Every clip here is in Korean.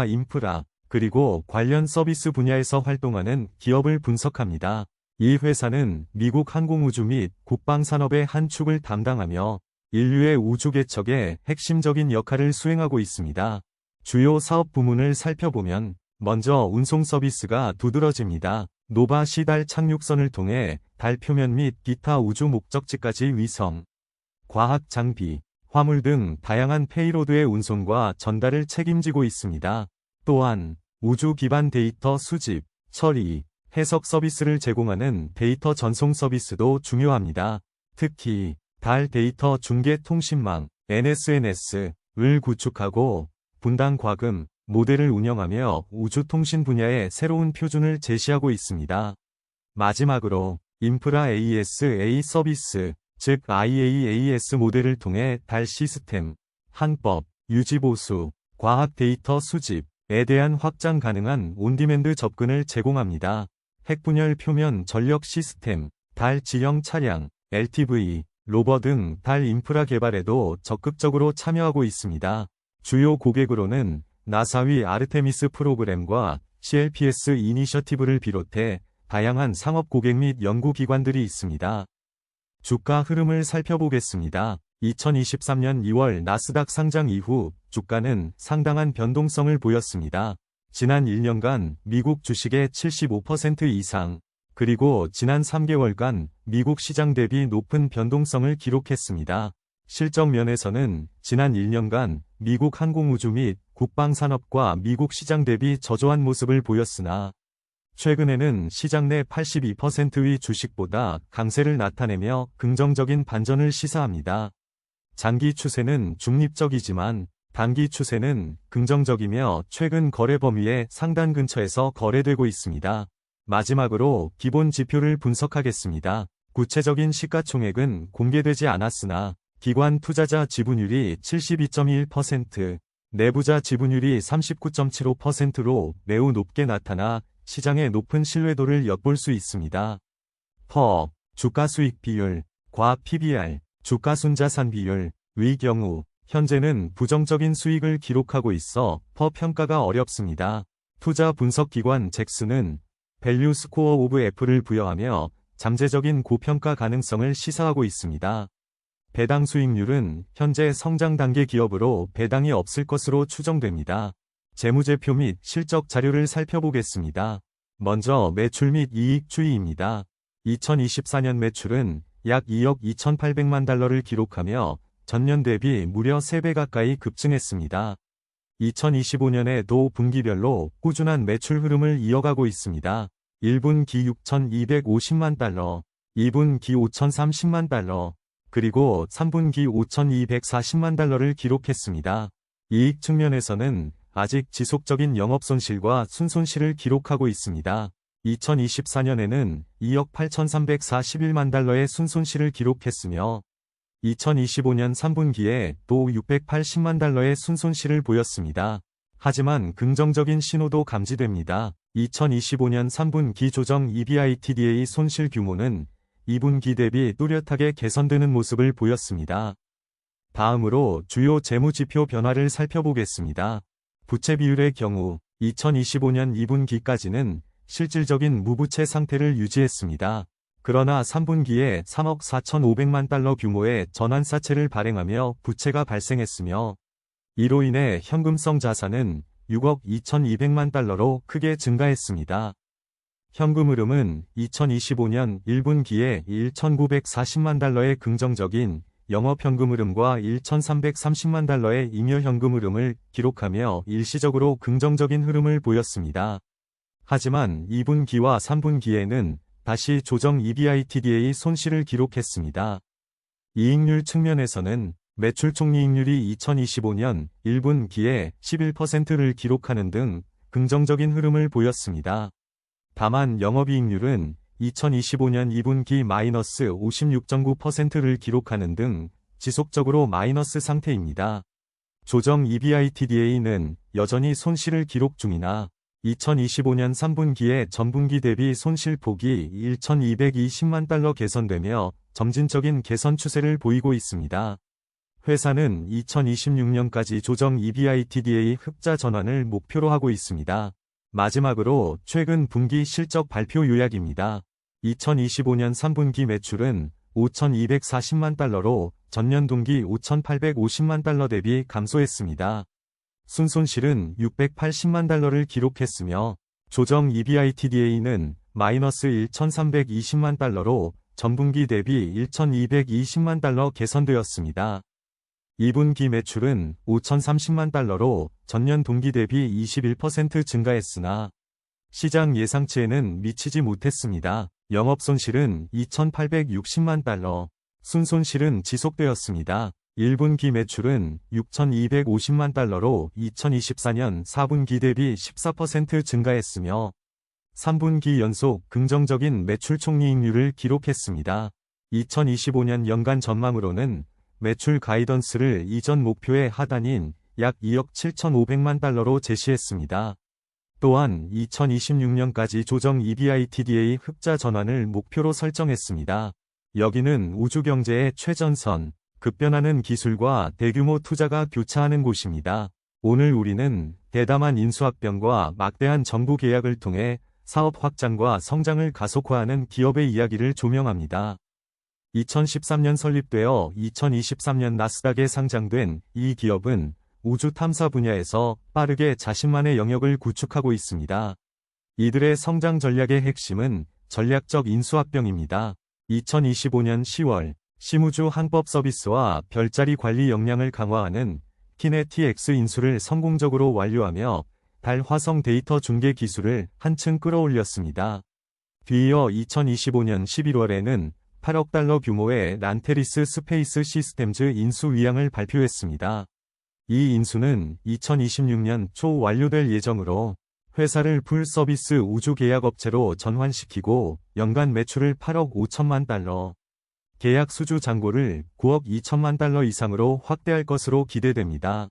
인프라, 그리고 관련 서비스 분야에서 활동하는 기업을 분석합니다. 이 회사는 미국 항공우주 및 국방산업의 한 축을 담당하며 인류의 우주 개척에 핵심적인 역할을 수행하고 있습니다. 주요 사업 부문을 살펴보면 먼저 운송 서비스가 두드러집니다. 노바 시달 착륙선을 통해 달 표면 및 기타 우주 목적지까지 위성, 과학 장비, 화물 등 다양한 페이로드의 운송과 전달을 책임지고 있습니다. 또한 우주 기반 데이터 수집, 처리, 해석 서비스를 제공하는 데이터 전송 서비스도 중요합니다. 특히 달 데이터 중계 통신망 NSNS를 구축하고 분당 과금 모델을 운영하며 우주통신 분야의 새로운 표준을 제시하고 있습니다. 마지막으로 인프라 ASA 서비스, 즉 IaaS 모델을 통해 달 시스템, 항법, 유지보수, 과학 데이터 수집에 대한 확장 가능한 온디맨드 접근을 제공합니다. 핵분열 표면 전력 시스템, 달 지형 차량, LTV, 로버 등 달 인프라 개발에도 적극적으로 참여하고 있습니다. 주요 고객으로는 나사위 아르테미스 프로그램과 CLPS 이니셔티브를 비롯해 다양한 상업 고객 및 연구기관들이 있습니다. 주가 흐름을 살펴보겠습니다. 2023년 2월 나스닥 상장 이후 주가는 상당한 변동성을 보였습니다. 지난 1년간 미국 주식의 75% 이상, 그리고 지난 3개월간 미국 시장 대비 높은 변동성을 기록했습니다. 실적 면에서는 지난 1년간 미국 항공우주 및 국방산업과 미국 시장 대비 저조한 모습을 보였으나 최근에는 시장 내 82%의 주식보다 강세를 나타내며 긍정적인 반전을 시사합니다. 장기 추세는 중립적이지만 단기 추세는 긍정적이며 최근 거래 범위의 상단 근처에서 거래되고 있습니다. 마지막으로 기본 지표를 분석하겠습니다. 구체적인 시가총액은 공개되지 않았으나 기관 투자자 지분율이 72.21%, 내부자 지분율이 39.75%로 매우 높게 나타나 시장의 높은 신뢰도를 엿볼 수 있습니다. 퍼, 주가수익 비율, 과 PBR, 주가순자산 비율, 의 경우 현재는 부정적인 수익을 기록하고 있어 퍼 평가가 어렵습니다. 투자 분석기관 잭스는 밸류 스코어 오브 F를 부여하며 잠재적인 고평가 가능성을 시사하고 있습니다. 배당 수익률은 현재 성장 단계 기업으로 배당이 없을 것으로 추정됩니다. 재무제표 및 실적 자료를 살펴보겠습니다. 먼저 매출 및 이익 추이입니다. 2024년 매출은 약 2억 2,800만 달러를 기록하며 전년 대비 무려 3배 가까이 급증했습니다. 2025년에도 분기별로 꾸준한 매출 흐름을 이어가고 있습니다. 1분기 6,250만 달러, 2분기 5,030만 달러, 그리고 3분기 5,240만 달러를 기록했습니다. 이익 측면에서는 아직 지속적인 영업손실과 순손실을 기록하고 있습니다. 2024년에는 2억 8,341만 달러의 순손실을 기록했으며 2025년 3분기에 또 680만 달러의 순손실을 보였습니다. 하지만 긍정적인 신호도 감지됩니다. 2025년 3분기 조정 EBITDA 손실 규모는 2분기 대비 뚜렷하게 개선되는 모습을 보였습니다. 다음으로 주요 재무지표 변화를 살펴보겠습니다. 부채 비율의 경우 2025년 2분기까지는 실질적인 무부채 상태를 유지했습니다. 그러나 3분기에 3억 4,500만 달러 규모의 전환사채를 발행하며 부채가 발생했으며 이로 인해 현금성 자산은 6억 2,200만 달러로 크게 증가했습니다. 현금 흐름은 2025년 1분기에 1,940만 달러의 긍정적인 영업현금 흐름과 1,330만 달러의 잉여현금 흐름을 기록하며 일시적으로 긍정적인 흐름을 보였습니다. 하지만 2분기와 3분기에는 다시 조정 EBITDA 손실을 기록했습니다. 이익률 측면에서는 매출 총이익률이 2025년 1분기에 11%를 기록하는 등 긍정적인 흐름을 보였습니다. 다만 영업이익률은 2025년 2분기 마이너스 56.9%를 기록하는 등 지속적으로 마이너스 상태입니다. 조정 EBITDA는 여전히 손실을 기록 중이나 2025년 3분기에 전분기 대비 손실폭이 1,220만 달러 개선되며 점진적인 개선 추세를 보이고 있습니다. 회사는 2026년까지 조정 EBITDA 흑자 전환을 목표로 하고 있습니다. 마지막으로 최근 분기 실적 발표 요약입니다. 2025년 3분기 매출은 5,240만 달러로 전년 동기 5,850만 달러 대비 감소했습니다. 순손실은 680만 달러를 기록했으며 조정 EBITDA는 마이너스 1,320만 달러로 전분기 대비 1,220만 달러 개선되었습니다. 2분기 매출은 5,030만 달러로 전년 동기 대비 21% 증가했으나 시장 예상치에는 미치지 못했습니다. 영업손실은 2,860만 달러, 순손실은 지속되었습니다. 1분기 매출은 6,250만 달러로 2024년 4분기 대비 14% 증가했으며 3분기 연속 긍정적인 매출 총이익률을 기록했습니다. 2025년 연간 전망으로는 매출 가이던스를 이전 목표의 하단인 약 2억 7,500만 달러로 제시했습니다. 또한 2026년까지 조정 EBITDA 흑자 전환을 목표로 설정했습니다. 여기는 우주경제의 최전선, 급변하는 기술과 대규모 투자가 교차하는 곳입니다. 오늘 우리는 대담한 인수합병과 막대한 정부 계약을 통해 사업 확장과 성장을 가속화하는 기업의 이야기를 조명합니다. 2013년 설립되어 2023년 나스닥에 상장된 이 기업은 우주 탐사 분야에서 빠르게 자신만의 영역을 구축하고 있습니다. 이들의 성장 전략의 핵심은 전략적 인수합병입니다. 2025년 10월 심우주 항법 서비스와 별자리 관리 역량을 강화하는 키네티엑스 인수를 성공적으로 완료하며 달 화성 데이터 중계 기술을 한층 끌어올렸습니다. 뒤이어 2025년 11월에는 8억 달러 규모의 란테리스 스페이스 시스템즈 인수 위항을 발표했습니다. 이 인수는 2026년 초 완료될 예정으로 회사를 풀 서비스 우주 계약업체로 전환시키고 연간 매출을 8억 5천만 달러, 계약 수주 잔고를 9억 2천만 달러 이상으로 확대할 것으로 기대됩니다.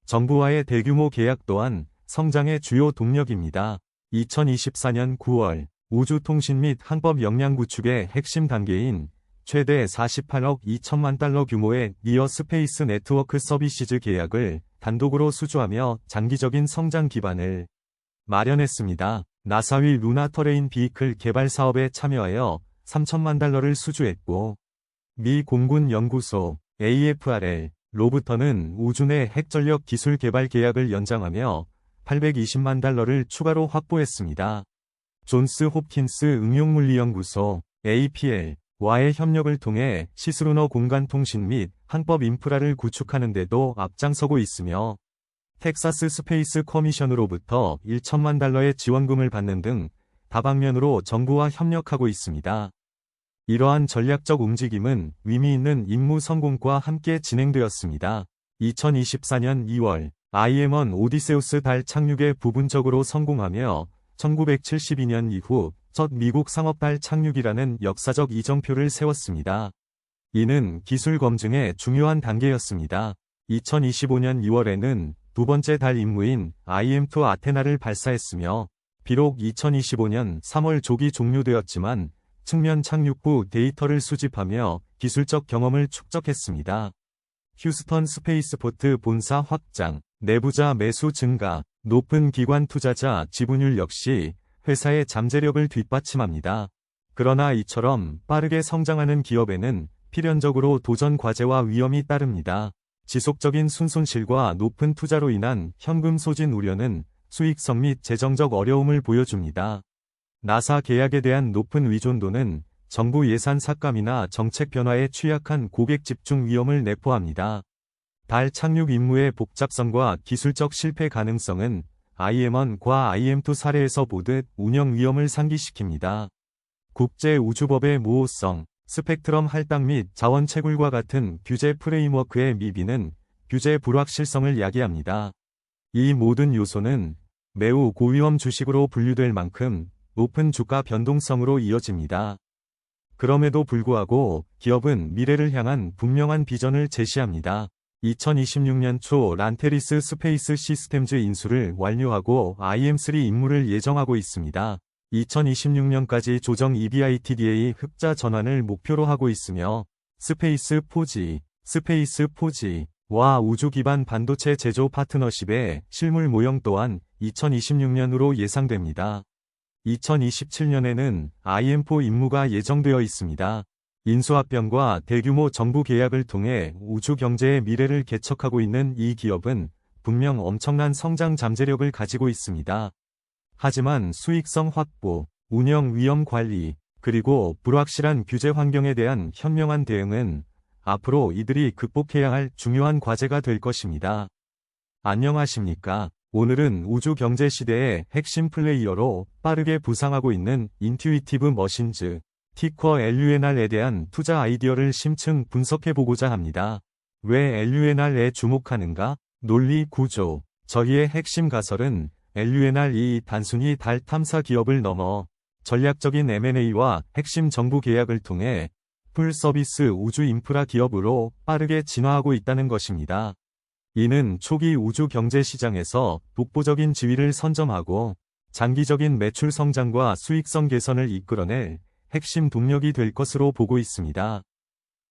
정부와의 대규모 계약 또한 성장의 주요 동력입니다. 2024년 9월 우주통신 및 항법 역량 구축의 핵심 단계인 최대 48억 2천만 달러 규모의 니어 스페이스 네트워크 서비시즈 계약을 단독으로 수주하며 장기적인 성장 기반을 마련했습니다. 나사위 루나 터레인 비이클 개발 사업에 참여하여 3천만 달러를 수주했고 미 공군 연구소 AFRL 로부터는 우주 내 핵전력 기술 개발 계약을 연장하며 820만 달러를 추가로 확보했습니다. 존스 홉킨스 응용물리연구소 APL와의 협력을 통해 시스루너 공간 통신 및 항법 인프라를 구축하는 데도 앞장서고 있으며 텍사스 스페이스 커미션으로부터 1천만 달러의 지원금을 받는 등 다방면으로 정부와 협력하고 있습니다. 이러한 전략적 움직임은 의미 있는 임무 성공과 함께 진행되었습니다. 2024년 2월 IM-1 오디세우스 달 착륙에 부분적으로 성공하며 1972년 이후 첫 미국 상업달 착륙이라는 역사적 이정표를 세웠습니다. 이는 기술 검증의 중요한 단계였습니다. 2025년 2월에는 두 번째 달 임무인 IM-2 아테나를 발사했으며 비록 2025년 3월 조기 종료되었지만 측면 착륙 후 데이터를 수집하며 기술적 경험을 축적했습니다. 휴스턴 스페이스포트 본사 확장, 내부자 매수 증가, 높은 기관 투자자 지분율 역시 회사의 잠재력을 뒷받침합니다. 그러나 이처럼 빠르게 성장하는 기업에는 필연적으로 도전 과제와 위험이 따릅니다. 지속적인 순손실과 높은 투자로 인한 현금 소진 우려는 수익성 및 재정적 어려움을 보여줍니다. 나사 계약에 대한 높은 의존도는 정부 예산 삭감이나 정책 변화에 취약한 고객 집중 위험을 내포합니다. 달 착륙 임무의 복잡성과 기술적 실패 가능성은 IM-1과 IM-2 사례에서 보듯 운영 위험을 상기시킵니다. 국제우주법의 모호성, 스펙트럼 할당 및 자원 채굴과 같은 규제 프레임워크의 미비는 규제 불확실성을 야기합니다. 이 모든 요소는 매우 고위험 주식으로 분류될 만큼 높은 주가 변동성으로 이어집니다. 그럼에도 불구하고 기업은 미래를 향한 분명한 비전을 제시합니다. 2026년 초 란테리스 스페이스 시스템즈 인수를 완료하고 IM-3 임무를 예정하고 있습니다. 2026년까지 조정 EBITDA 흑자 전환을 목표로 하고 있으며 스페이스 4G, 스페이스 포지와 우주 기반 반도체 제조 파트너십의 실물 모형 또한 2026년으로 예상됩니다. 2027년에는 IM4 임무가 예정되어 있습니다. 인수합병과 대규모 정부 계약을 통해 우주 경제의 미래를 개척하고 있는 이 기업은 분명 엄청난 성장 잠재력을 가지고 있습니다. 하지만 수익성 확보, 운영 위험 관리, 그리고 불확실한 규제 환경에 대한 현명한 대응은 앞으로 이들이 극복해야 할 중요한 과제가 될 것입니다. 안녕하십니까? 오늘은 우주 경제 시대의 핵심 플레이어로 빠르게 부상하고 있는 인튜이티브 머신즈, 티커 LUNR에 대한 투자 아이디어를 심층 분석해보고자 합니다. 왜 LUNR에 주목하는가? 논리 구조. 저희의 핵심 가설은 LUNR이 단순히 달 탐사 기업을 넘어 전략적인 M&A와 핵심 정부 계약을 통해 풀 서비스 우주 인프라 기업으로 빠르게 진화하고 있다는 것입니다. 이는 초기 우주 경제 시장에서 독보적인 지위를 선점하고 장기적인 매출 성장과 수익성 개선을 이끌어낼 핵심 동력이 될 것으로 보고 있습니다.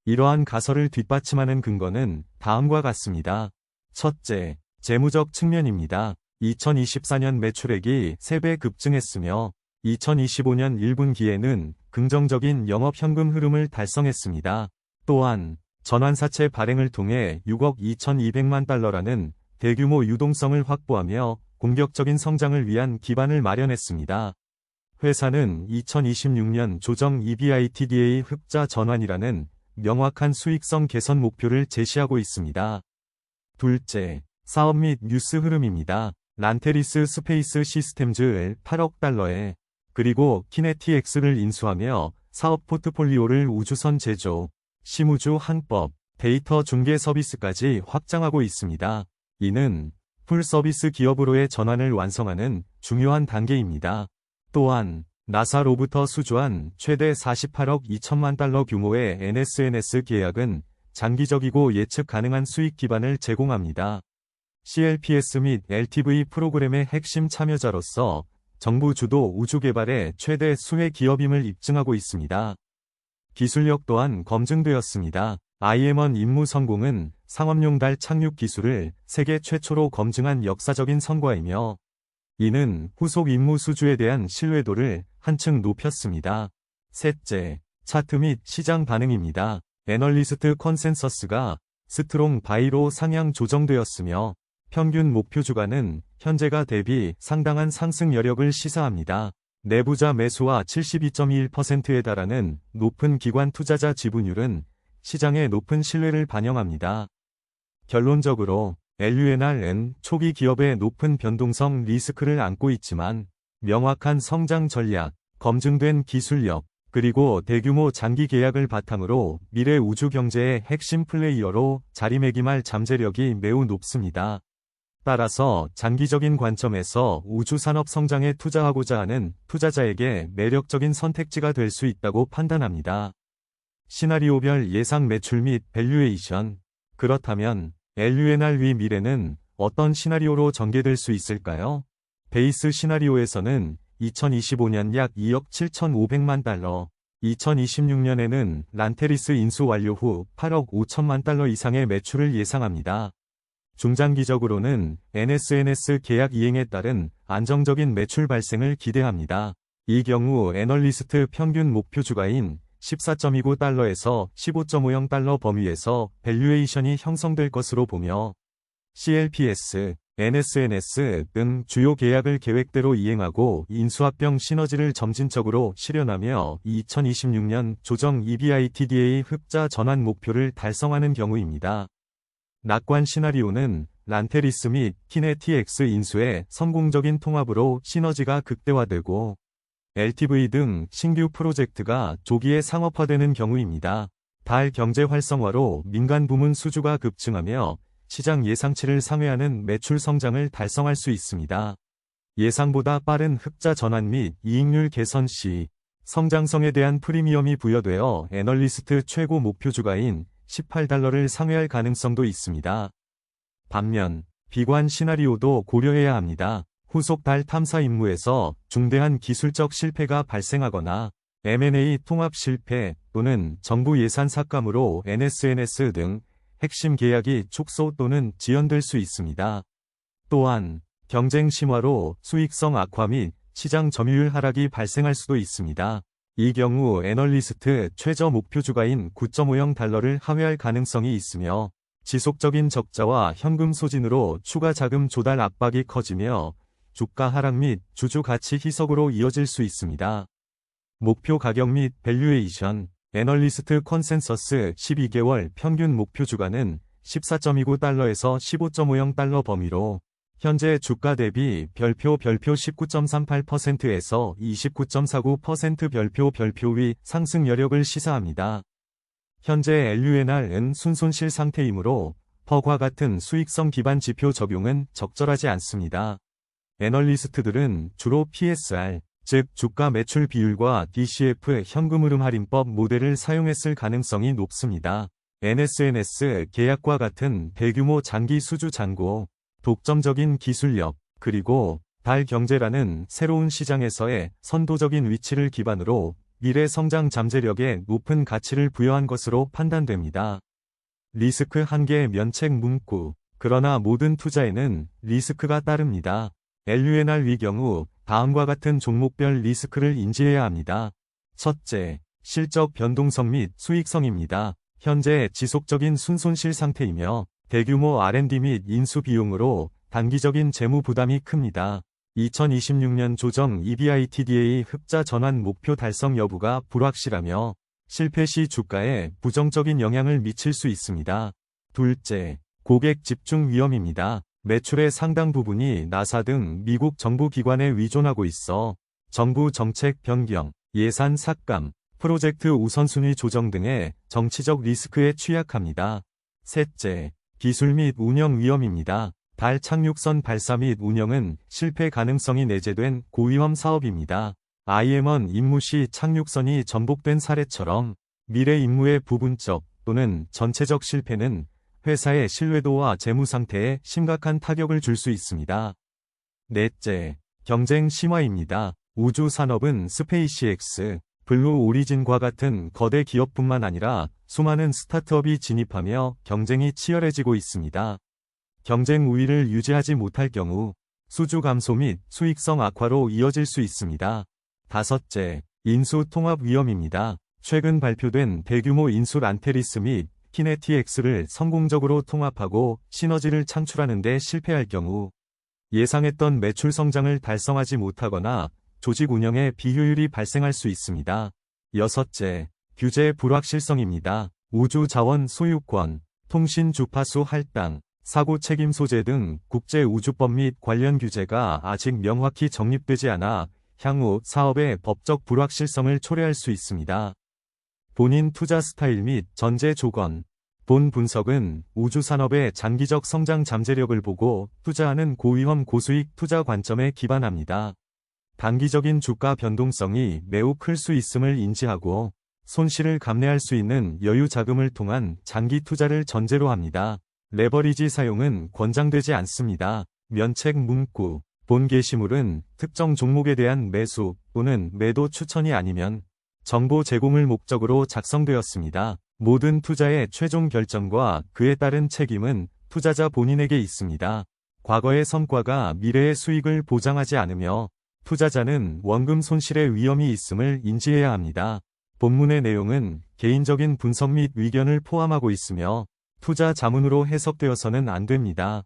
이러한 가설을 뒷받침하는 근거는 다음과 같습니다. 첫째, 재무적 측면입니다. 2024년 매출액이 3배 급증했으며 2025년 1분기에는 긍정적인 영업현금 흐름을 달성했습니다. 또한 전환사채 발행을 통해 6억 2,200만 달러라는 대규모 유동성을 확보하며 공격적인 성장을 위한 기반을 마련했습니다. 회사는 2026년 조정 EBITDA 흑자 전환이라는 명확한 수익성 개선 목표를 제시하고 있습니다. 둘째, 사업 및 뉴스 흐름입니다. 란테리스 스페이스 시스템즈 8억 달러에 그리고 키네티엑스를 인수하며 사업 포트폴리오를 우주선 제조, 심우주 항법, 데이터 중계 서비스까지 확장하고 있습니다. 이는 풀 서비스 기업으로의 전환을 완성하는 중요한 단계입니다. 또한 나사로부터 수주한 최대 48억 2천만 달러 규모의 NSNS 계약은 장기적이고 예측 가능한 수익 기반을 제공합니다. CLPS 및 LTV 프로그램의 핵심 참여자로서 정부 주도 우주 개발의 최대 수혜 기업임을 입증하고 있습니다. 기술력 또한 검증되었습니다. IM1 임무 성공은 상업용 달 착륙 기술을 세계 최초로 검증한 역사적인 성과이며 이는 후속 임무 수주에 대한 신뢰도를 한층 높였습니다. 셋째, 차트 및 시장 반응입니다. 애널리스트 컨센서스가 스트롱 바이로 상향 조정되었으며 평균 목표 주가는 현재가 대비 상당한 상승 여력을 시사합니다. 내부자 매수와 72.21%에 달하는 높은 기관 투자자 지분율은 시장의 높은 신뢰를 반영합니다. 결론적으로 LUNR은 초기 기업의 높은 변동성 리스크를 안고 있지만 명확한 성장 전략, 검증된 기술력, 그리고 대규모 장기 계약을 바탕으로 미래 우주 경제의 핵심 플레이어로 자리매김할 잠재력이 매우 높습니다. 따라서 장기적인 관점에서 우주 산업 성장에 투자하고자 하는 투자자에게 매력적인 선택지가 될 수 있다고 판단합니다. 시나리오별 예상 매출 및 밸류에이션. 그렇다면 LUNR 미래는 어떤 시나리오로 전개될 수 있을까요? 베이스 시나리오에서는 2025년 약 2억 7,500만 달러, 2026년에는 란테리스 인수 완료 후 8억 5천만 달러 이상의 매출을 예상합니다. 중장기적으로는 NSNS 계약 이행에 따른 안정적인 매출 발생을 기대합니다. 이 경우 애널리스트 평균 목표 주가인 14.29달러에서 15.50달러 범위에서 밸류에이션이 형성될 것으로 보며 CLPS, NSNS 등 주요 계약을 계획대로 이행하고 인수합병 시너지를 점진적으로 실현하며 2026년 조정 EBITDA 흑자 전환 목표를 달성하는 경우입니다. 낙관 시나리오는 란테리스 및 키네티엑스 인수의 성공적인 통합으로 시너지가 극대화되고 LTV 등 신규 프로젝트가 조기에 상업화되는 경우입니다. 달 경제 활성화로 민간 부문 수주가 급증하며 시장 예상치를 상회하는 매출 성장을 달성할 수 있습니다. 예상보다 빠른 흑자 전환 및 이익률 개선 시 성장성에 대한 프리미엄이 부여되어 애널리스트 최고 목표 주가인 18달러를 상회할 가능성도 있습니다. 반면 비관 시나리오도 고려해야 합니다. 후속 달 탐사 임무에서 중대한 기술적 실패가 발생하거나 M&A 통합 실패 또는 정부 예산 삭감으로 NSNS 등 핵심 계약이 축소 또는 지연될 수 있습니다. 또한 경쟁 심화로 수익성 악화 및 시장 점유율 하락이 발생할 수도 있습니다. 이 경우 애널리스트 최저 목표 주가인 9.50 달러를 하회할 가능성이 있으며 지속적인 적자와 현금 소진으로 추가 자금 조달 압박이 커지며 주가 하락 및 주주 가치 희석으로 이어질 수 있습니다. 목표 가격 및 밸류에이션 애널리스트 컨센서스 12개월 평균 목표 주가는 14.29달러에서 15.50달러 범위로 현재 주가 대비 별표 19.38%에서 29.49% 별표 위 상승 여력을 시사합니다. 현재 LUNR은 순손실 상태이므로 퍼과 같은 수익성 기반 지표 적용은 적절하지 않습니다. 애널리스트들은 주로 PSR, 즉 주가 매출 비율과 DCF 현금 흐름 할인법 모델을 사용했을 가능성이 높습니다. NSNS 계약과 같은 대규모 장기 수주 잔고, 독점적인 기술력, 그리고 달 경제라는 새로운 시장에서의 선도적인 위치를 기반으로 미래 성장 잠재력에 높은 가치를 부여한 것으로 판단됩니다. 리스크 한계 면책 문구. 그러나 모든 투자에는 리스크가 따릅니다. LUNR 위 경우 다음과 같은 종목별 리스크를 인지해야 합니다. 첫째, 실적 변동성 및 수익성입니다. 현재 지속적인 순손실 상태이며 대규모 R&D 및 인수 비용으로 단기적인 재무 부담이 큽니다. 2026년 조정 EBITDA 흑자 전환 목표 달성 여부가 불확실하며 실패 시 주가에 부정적인 영향을 미칠 수 있습니다. 둘째, 고객 집중 위험입니다. 매출의 상당 부분이 나사 등 미국 정부 기관에 위존하고 있어 정부 정책 변경, 예산 삭감, 프로젝트 우선순위 조정 등의 정치적 리스크에 취약합니다. 셋째, 기술 및 운영 위험입니다. 달 착륙선 발사 및 운영은 실패 가능성이 내재된 고위험 사업입니다. IM-1 임무 시 착륙선이 전복된 사례처럼 미래 임무의 부분적 또는 전체적 실패는 회사의 신뢰도와 재무 상태에 심각한 타격을 줄 수 있습니다. 넷째, 경쟁 심화입니다. 우주 산업은 스페이시X, 블루 오리진과 같은 거대 기업뿐만 아니라 수많은 스타트업이 진입하며 경쟁이 치열해지고 있습니다. 경쟁 우위를 유지하지 못할 경우 수주 감소 및 수익성 악화로 이어질 수 있습니다. 다섯째, 인수 통합 위험입니다. 최근 발표된 대규모 인수 란테리스 및 키네티엑스를 성공적으로 통합하고 시너지를 창출하는 데 실패할 경우 예상했던 매출 성장을 달성하지 못하거나 조직 운영에 비효율이 발생할 수 있습니다. 여섯째, 규제 불확실성입니다. 우주 자원 소유권, 통신 주파수 할당, 사고 책임 소재 등 국제 우주법 및 관련 규제가 아직 명확히 정립되지 않아 향후 사업의 법적 불확실성을 초래할 수 있습니다. 본인 투자 스타일 및 전제 조건. 본 분석은 우주 산업의 장기적 성장 잠재력을 보고 투자하는 고위험 고수익 투자 관점에 기반합니다. 단기적인 주가 변동성이 매우 클 수 있음을 인지하고 손실을 감내할 수 있는 여유 자금을 통한 장기 투자를 전제로 합니다. 레버리지 사용은 권장되지 않습니다. 면책 문구. 본 게시물은 특정 종목에 대한 매수 또는 매도 추천이 아니면 정보 제공을 목적으로 작성되었습니다. 모든 투자의 최종 결정과 그에 따른 책임은 투자자 본인에게 있습니다. 과거의 성과가 미래의 수익을 보장하지 않으며 투자자는 원금 손실의 위험이 있음을 인지해야 합니다. 본문의 내용은 개인적인 분석 및 의견을 포함하고 있으며 투자 자문으로 해석되어서는 안 됩니다.